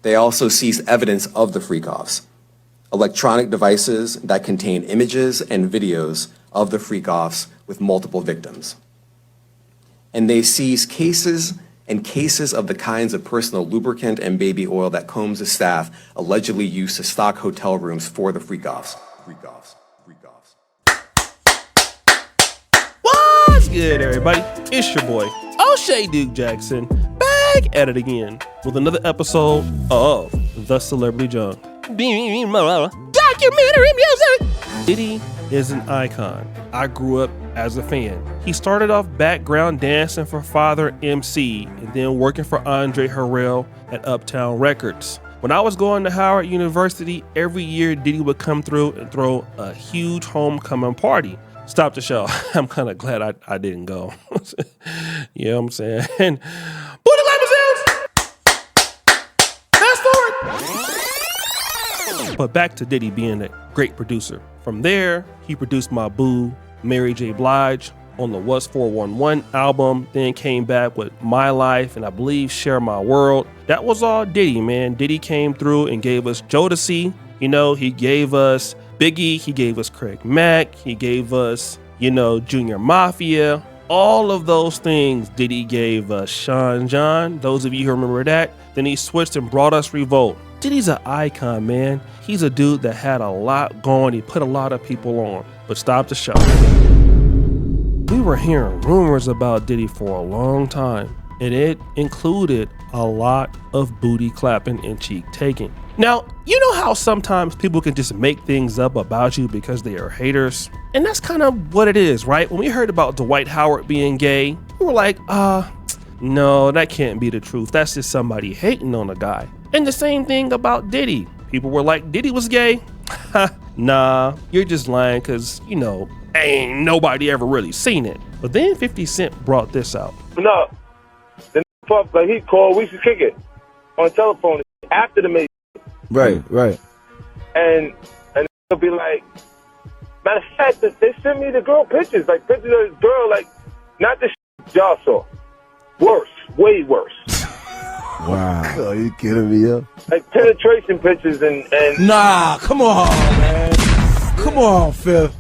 They also seized evidence of the freak-offs, electronic devices that contain images and videos of the freak-offs with multiple victims. And they seized cases and cases of the kinds of personal lubricant and baby oil that Combs' staff allegedly used to stock hotel rooms for the freak-offs. What's good, everybody? It's your boy, O'Shea Duke Jackson, back at it again with another episode of The Celebrity Junk. Documentary music! Diddy is an icon. I grew up as a fan. He started off background dancing for Father MC and then working for Andre Harrell at Uptown Records. When I was going to Howard University, every year Diddy would come through and throw a huge homecoming party. Stop the show. I'm kind of glad I didn't go. You know what I'm saying? And Booty Limousines! Fast forward! But back to Diddy being a great producer. From there, he produced my boo, Mary J. Blige, on the What's 411 album, then came back with My Life and I believe Share My World. That was all Diddy, man. Diddy came through and gave us Jodeci. You know, he gave us Biggie, he gave us Craig Mack, he gave us, Junior Mafia. All of those things Diddy gave us. Sean John, those of you who remember that. Then he switched and brought us Revolt. Diddy's an icon, man. He's a dude that had a lot going. He put a lot of people on. But stop the show. We were hearing rumors about Diddy for a long time, and it included a lot of booty clapping and cheek taking. Now, you know how sometimes people can just make things up about you because they are haters? And that's kind of what it is, right? When we heard about Dwight Howard being gay, we were like, no, that can't be the truth. That's just somebody hating on a guy. And the same thing about Diddy. People were like, Diddy was gay? Nah, you're just lying because, ain't nobody ever really seen it. But then 50 Cent brought this out. No, the fuck, like he called, we should kick it on telephone after the meeting. Right. And he'll be like, matter of fact, they sent me the girl pictures of this girl, like, not the shit y'all saw. Worse, way worse. Wow. Oh, you kidding me up? Like penetration pictures and Nah, come on, man. Come on, Phil.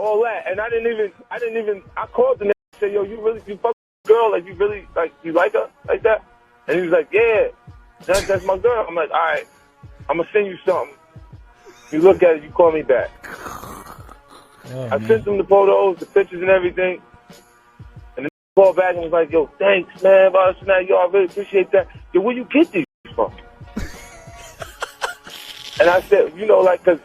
all that. And I called the nigga and said, yo, you fuck girl, like you really, like, you like her like that? And he was like, yeah, that's my girl. I'm like, all right, I'm gonna send you something. You look at it, you call me back. I sent him the photos, the pictures and everything. And then he called back and was like, yo, thanks, man. Yo, I really appreciate that. Yo, where you get these from? And I said, because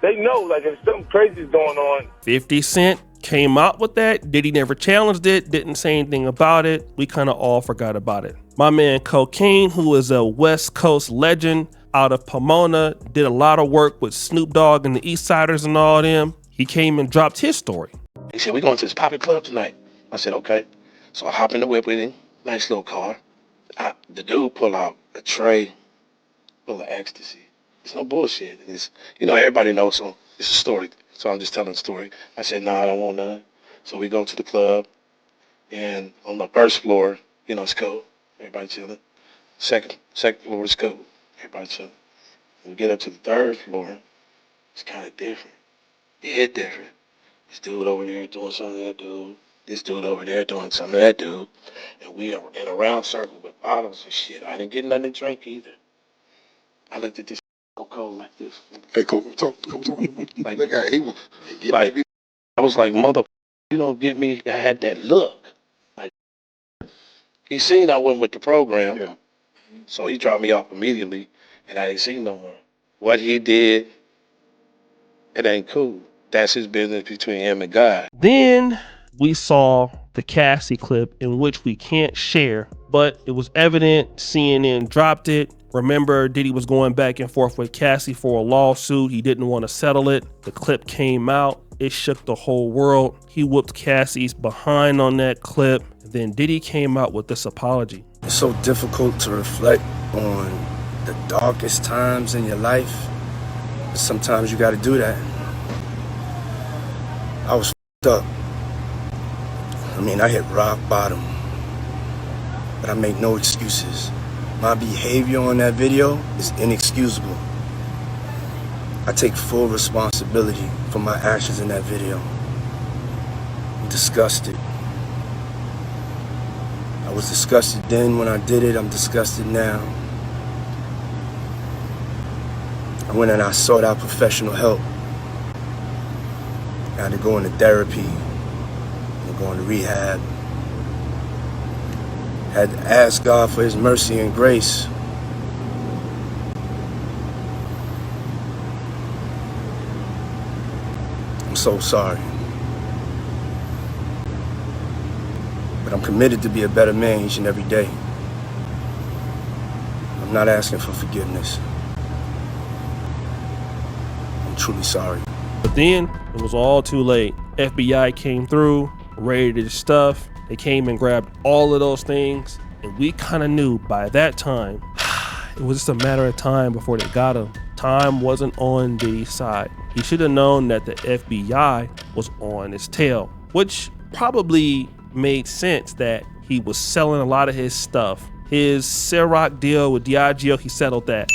they know, like, if something crazy is going on. 50 Cent came out with that. Diddy never challenged it, didn't say anything about it. We kind of all forgot about it. My man Cocaine, who is a West Coast legend out of Pomona, did a lot of work with Snoop Dogg and the East Siders and all them. He came and dropped his story. He said, we going to this poppy club tonight. I said, okay. So I hop in the whip with him. Nice little car. The dude pull out a tray full of ecstasy. It's no bullshit. It's, everybody knows, so it's a story. So I'm just telling the story. I said, nah, I don't want none. So we go to the club, and on the first floor, it's cool. Everybody chilling. Second floor is cool. Everybody chilling. When we get up to the third floor, it's kind of different. Yeah, different. This dude over there doing something to that dude. This dude over there doing something to that dude. And we are in a round circle with bottles and shit. I didn't get nothing to drink either. I looked at this cold like this. Hey, talk. Like, Look at him. I was like, mother, you don't give me. I had that look. Like, he seen I went with the program, Yeah. so he dropped me off immediately, and I ain't seen no more. What he did, it ain't cool. That's his business between him and God. Then we saw the Cassie clip, in which we can't share, but it was evident. CNN dropped it. Remember, Diddy was going back and forth with Cassie for a lawsuit. He didn't want to settle it. The clip came out. It shook the whole world. He whooped Cassie's behind on that clip. Then Diddy came out with this apology. It's so difficult to reflect on the darkest times in your life. But sometimes you got to do that. I was f***ed up. I hit rock bottom. But I make no excuses. My behavior on that video is inexcusable. I take full responsibility for my actions in that video. I'm disgusted. I was disgusted then when I did it. I'm disgusted now. I went and I sought out professional help. I had to go into therapy, and go into rehab. Had to ask God for His mercy and grace. I'm so sorry. But I'm committed to be a better man each and every day. I'm not asking for forgiveness. I'm truly sorry. But then it was all too late. FBI came through, raided his stuff. They came and grabbed all of those things. And we kind of knew by that time, it was just a matter of time before they got him. Time wasn't on Diddy's side. He should have known that the FBI was on his tail, which probably made sense that he was selling a lot of his stuff. His Ciroc deal with Diageo, he settled that.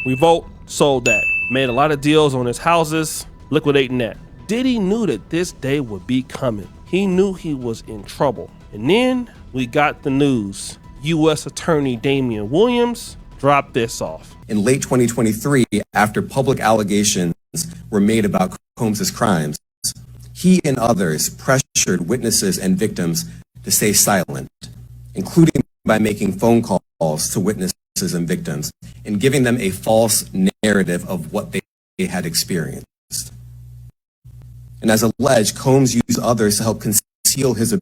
Revolt sold that. Made a lot of deals on his houses, liquidating that. Diddy knew that this day would be coming. He knew he was in trouble. And then we got the news. U.S. Attorney Damian Williams dropped this off. In late 2023, after public allegations were made about Combs' crimes, he and others pressured witnesses and victims to stay silent, including by making phone calls to witnesses and victims and giving them a false narrative of what they had experienced. And as alleged, Combs used others to help conceal his abuse.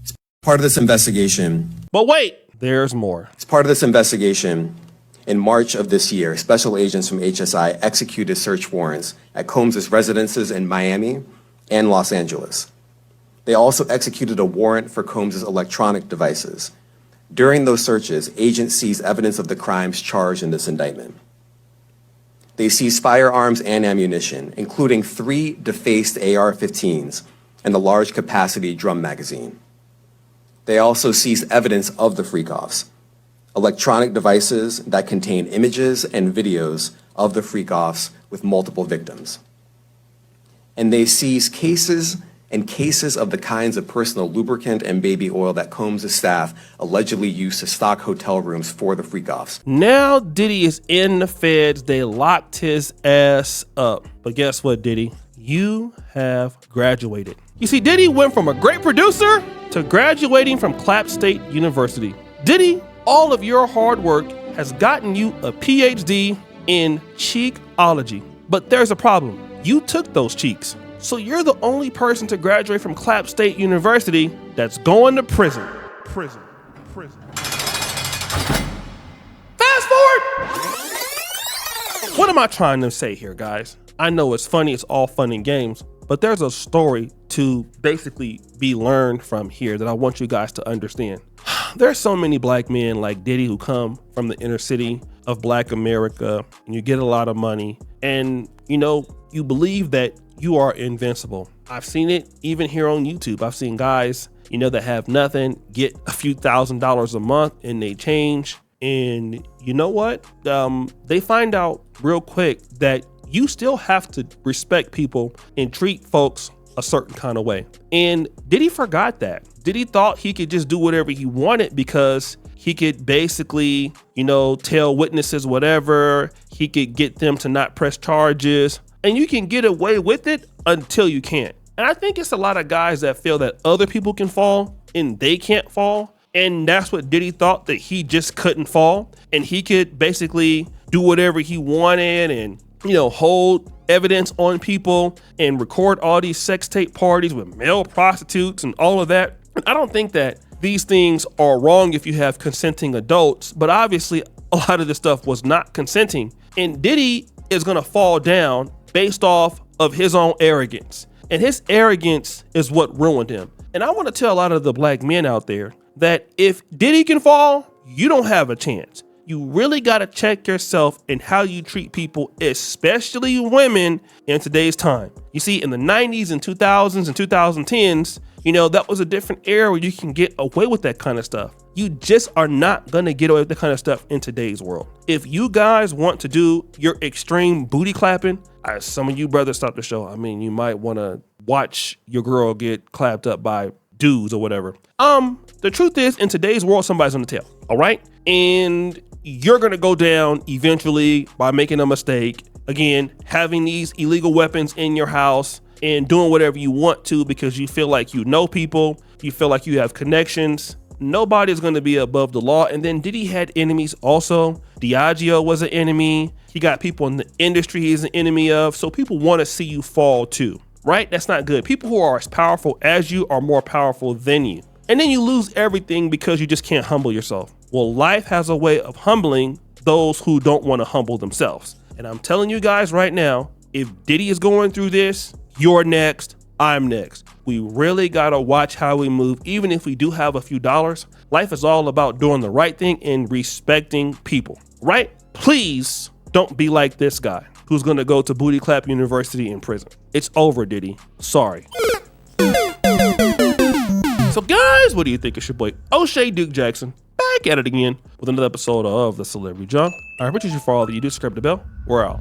As part of this investigation, But wait, there's more. as part of this investigation, in March of this year, special agents from HSI executed search warrants at Combs' residences in Miami and Los Angeles. They also executed a warrant for Combs' electronic devices. During those searches, agents seized evidence of the crimes charged in this indictment. They seized firearms and ammunition, including 3 defaced AR-15s and a large capacity drum magazine. They also seized evidence of the freak-offs, electronic devices that contain images and videos of the freak-offs with multiple victims. And they seized cases and cases of the kinds of personal lubricant and baby oil that Combs' staff allegedly used to stock hotel rooms for the freak-offs. Now Diddy is in the feds. They locked his ass up. But guess what, Diddy? You have graduated. You see, Diddy went from a great producer to graduating from Clapp State University. Diddy, all of your hard work has gotten you a PhD in cheekology. But there's a problem. You took those cheeks. So you're the only person to graduate from Clapp State University that's going to prison. Prison. Fast forward! What am I trying to say here, guys? I know it's funny, it's all fun and games, but there's a story to basically be learned from here that I want you guys to understand. There's so many black men like Diddy who come from the inner city of Black America, and you get a lot of money, and you believe that you are invincible. I've seen it even here on YouTube. I've seen guys, that have nothing, get a few $1,000s a month and they change. And you know what? They find out real quick that you still have to respect people and treat folks a certain kind of way. And Diddy forgot that. Diddy thought he could just do whatever he wanted because he could basically, tell witnesses whatever. He could get them to not press charges. And you can get away with it until you can't. And I think it's a lot of guys that feel that other people can fall and they can't fall. And that's what Diddy thought, that he just couldn't fall. And he could basically do whatever he wanted and, hold evidence on people and record all these sex tape parties with male prostitutes and all of that. And I don't think that these things are wrong if you have consenting adults, but obviously a lot of this stuff was not consenting. And Diddy is gonna fall down based off of his own arrogance. And his arrogance is what ruined him. And I want to tell a lot of the black men out there that if Diddy can fall, you don't have a chance. You really got to check yourself and how you treat people, especially women in today's time. You see, in the 90s and 2000s and 2010s, You know, that was a different era where you can get away with that kind of stuff. You just are not going to get away with that kind of stuff in today's world. If you guys want to do your extreme booty clapping, some of you brothers stop the show. I mean, you might want to watch your girl get clapped up by dudes or whatever. The truth is, in today's world, somebody's on the tail, all right? And you're going to go down eventually by making a mistake. Again, having these illegal weapons in your house and doing whatever you want to because you feel like you know people, you feel like you have connections. Nobody's going to be above the law. And then Diddy had enemies also. Diageo was an enemy. He got people in the industry he's an enemy of. So people want to see you fall too, right? That's not good. People who are as powerful as you are more powerful than you. And then you lose everything because you just can't humble yourself. Well, life has a way of humbling those who don't want to humble themselves. And I'm telling you guys right now, if Diddy is going through this, you're next, I'm next. We really gotta watch how we move. Even if we do have a few dollars, life is all about doing the right thing and respecting people, right? Please don't be like this guy who's gonna go to Booty Clap University in prison. It's over, Diddy. Sorry. So guys, what do you think? It's your boy O'Shea Duke Jackson back at it again with another episode of The Celebrity Junk. I appreciate you for all that you do. Subscribe to the bell. We're out.